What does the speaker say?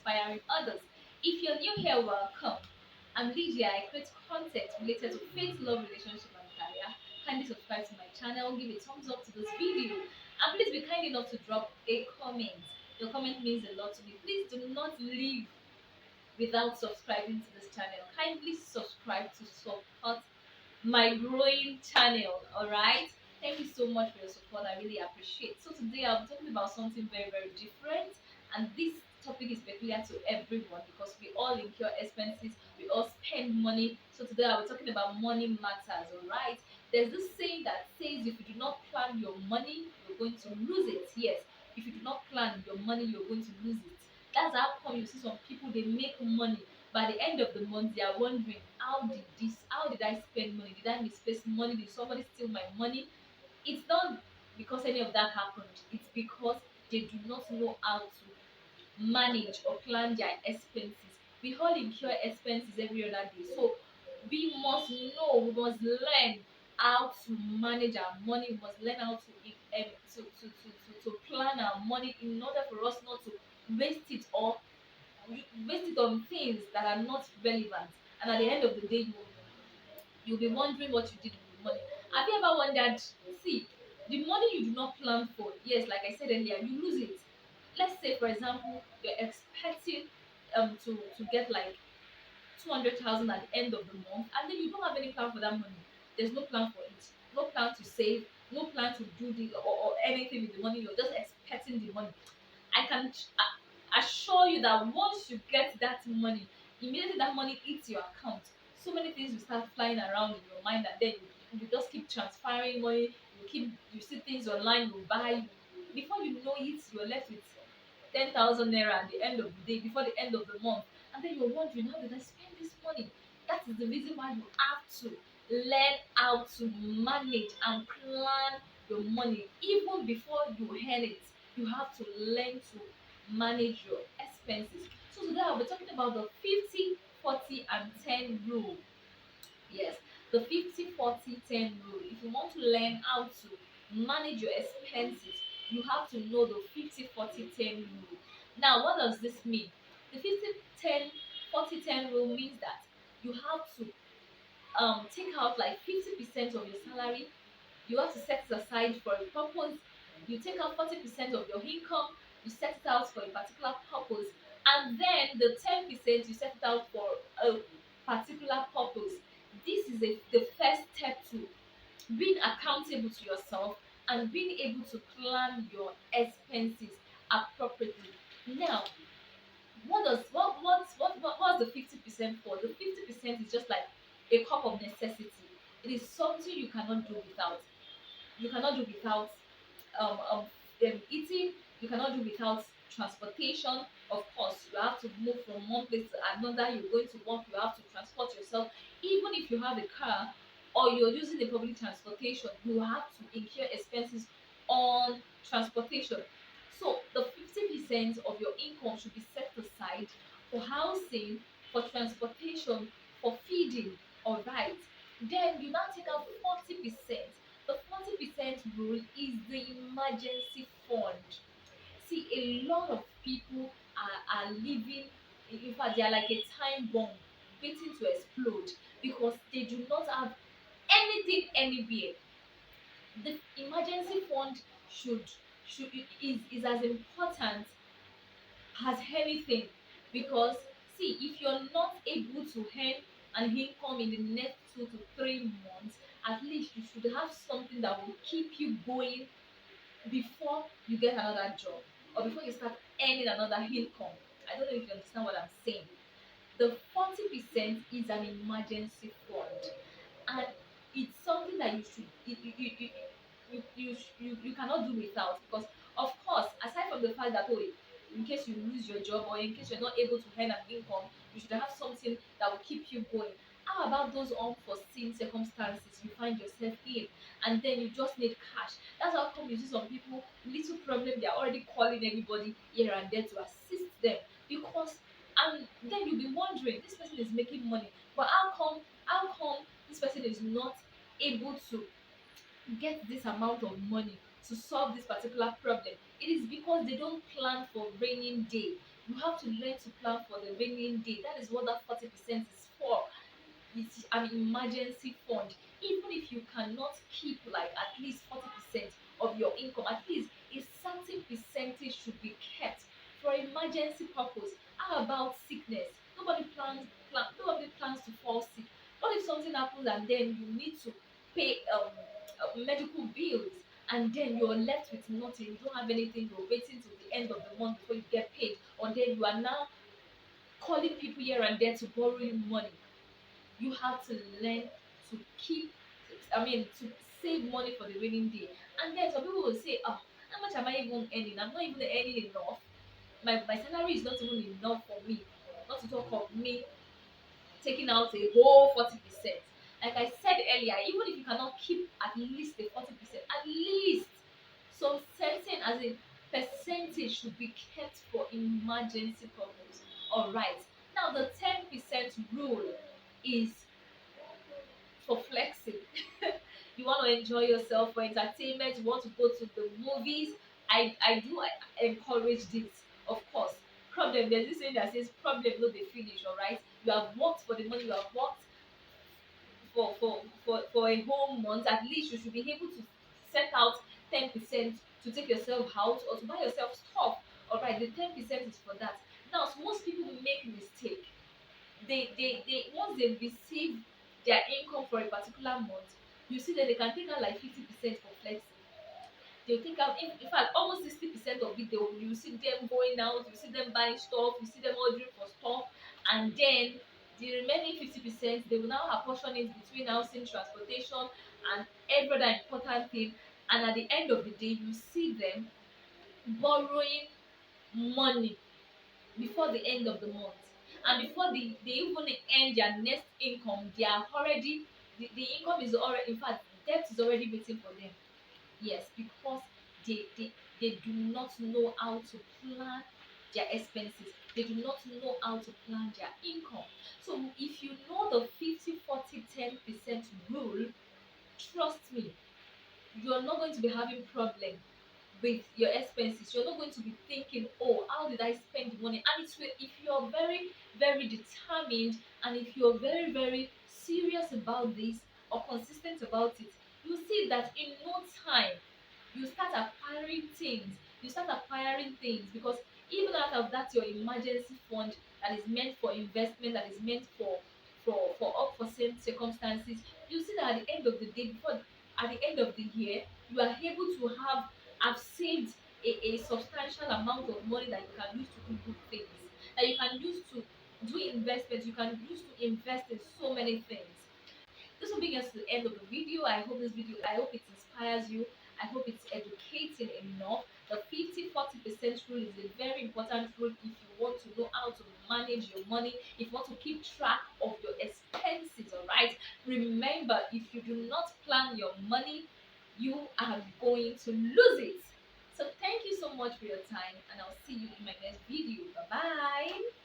inspiring others. If you're new here, welcome. I'm Lydia. I create content related to faith, love, relationship, and career. Kindly subscribe to my channel, give a thumbs up to this video, and please be kind enough to drop a comment. Your comment means a lot to me. Please do not leave without subscribing to this channel. Kindly subscribe to support my growing channel. All right, thank you so much for your support. I really appreciate. So today I'm talking about something very different, and this topic is peculiar to everyone because we all incur expenses, we all spend money. So today I'll be talking about money matters. All right, there's this saying that says if you do not plan your money, you're going to lose it. Yes, if you do not plan your money, you're going to lose it. That's how come you see some people, they make money, by the end of the month they are wondering, how did I spend money, did I misplace money, did somebody steal my money? It's not because any of that happened, it's because they do not know how to manage or plan their expenses. We all incur expenses every other day, so we must know, we must learn how to manage our money, we must learn how to plan our money in order for us not to waste it, or waste it on things that are not relevant, and at the end of the day you'll be wondering what you did with the money. Have you ever wondered? See, the money you do not plan for, yes, like I said earlier, you lose it. Let's say for example you're expecting to get like 200,000 at the end of the month, and then you don't have any plan for that money. There's no plan for it, no plan to save, no plan to do the or anything with the money. You're just expecting the money. I can assure you that once you get that money, immediately that money hits your account, so many things will start flying around in your mind, and then you just keep transferring money. You see things online, you buy. Before you know it, you're left with 10,000 naira at the end of the day, before the end of the month, and then you're wondering, how did I spend this money? That is the reason why you have to learn how to manage and plan your money even before you earn it. You have to learn to manage your expenses. So today I'll be talking about the 50, 40, and 10 rule. Yes, the 50, 40, 10 rule. If you want to learn how to manage your expenses, you have to know the 50, 40, 10 rule. Now, what does this mean? The 50, 10, 40, 10 rule means that you have to take out like 50% of your salary. You have to set it aside for a purpose. You take out 40% of your income, you set it out for a particular purpose, and then the 10% you set it out for a particular purpose. This is the first step to being accountable to yourself and being able to plan your expenses appropriately. Now, what's the 50% for? The 50% is just like a cup of necessity. It is something you cannot do without. You cannot do without um, um, eating. You cannot do without transportation. Of course, you have to move from one place to another. You're going to work, you have to transport yourself. Even if you have a car or you're using the public transportation, you have to incur expenses on transportation. So the 50% of your income should be set aside for housing, for transportation, for feeding. All right. Then you now take out 40%. The 40% rule is the emergency fund. See, a lot of people are living, in fact, they are like a time bomb waiting to explode because they do not have anything anywhere. The emergency fund should is as important as anything, because see, if you're not able to earn an income in the next 2 to 3 months, at least you should have something that will keep you going before you get another job or before you start earning another income. I don't know if you understand what I'm saying. The 40% is an emergency fund, and it's something that you should you cannot do without, because of course, aside from the fact that, oh, in case you lose your job or in case you're not able to earn an income, you should have something that will keep you going. How about those unforeseen circumstances you find yourself in, and then you just need cash? That's how come you see some people, little problem, they're already calling everybody here and there to assist them, because, and then you'll be wondering, this person is making money, but how come this person is not able to get this amount of money to solve this particular problem? It is because they don't plan for raining day. You have to learn to plan for the rainy day. That is what that 40% is for. It's an emergency fund. Even if you cannot keep like at least 40% of your income, at least a certain percentage should be kept for emergency purpose. How about sickness? Nobody plans to fall sick. What if something happens and then you need to pay medical bills, and then you're left with nothing, you don't have anything, you're waiting till the end of the month before you get paid, or then you are now calling people here and there to borrow you money. You have to learn to keep, to save money for the raining day. And then some people will say, oh, how much am I even earning? I'm not even earning enough. My salary is not even enough for me, not to talk of me taking out a whole 40%. Like I said earlier, even if you cannot keep at least the 40%, at least some certain as a percentage should be kept for emergency purpose. Alright. Now the 10% rule is for flexing. You want to enjoy yourself for entertainment, you want to go to the movies. I encourage this, of course. Problem, there's this saying that says problem no dey finish, alright. You have worked for the money, you have worked for a whole month. At least you should be able to set out 10% to take yourself out or to buy yourself stuff. Alright, the 10% is for that. Now, so most people make mistake. They once they receive their income for a particular month, you see that they can take out like 50% for flexing. They'll take out, in fact, almost 60% of it. You see them going out, you see them buying stuff, you see them ordering for stuff, and then the remaining 50% they will now apportion it between housing, transportation, and every other important thing. And at the end of the day, you see them borrowing money before the end of the month, and before they even earn their next income, they are already the income is already, in fact, debt is already waiting for them. Yes, because they do not know how to plan their expenses. They do not know how to plan their income. So if you know the 50-40-10% rule, trust me, you're not going to be having problem with your expenses. You're not going to be thinking, oh, how did I spend the money? And it's if you're very, very determined, and if you're very, very serious about this or consistent about it, you see that in no time you start acquiring things. You start acquiring things because even out of that your emergency fund that is meant for investment, that is meant for unforeseen circumstances, you see that at the end of the day, before at the end of the year, you are able to have saved a substantial amount of money that you can use to do good things, that you can use to do investments, you can use to invest in so many things. This will bring us to the end of the video. I hope it inspires you. I hope it's educating enough. The 50-40% rule is a very important rule if you want to know how to manage your money, if you want to keep track of your expenses, all right? Remember, if you do not plan your money, you are going to lose it. So thank you so much for your time, and I'll see you in my next video. Bye bye.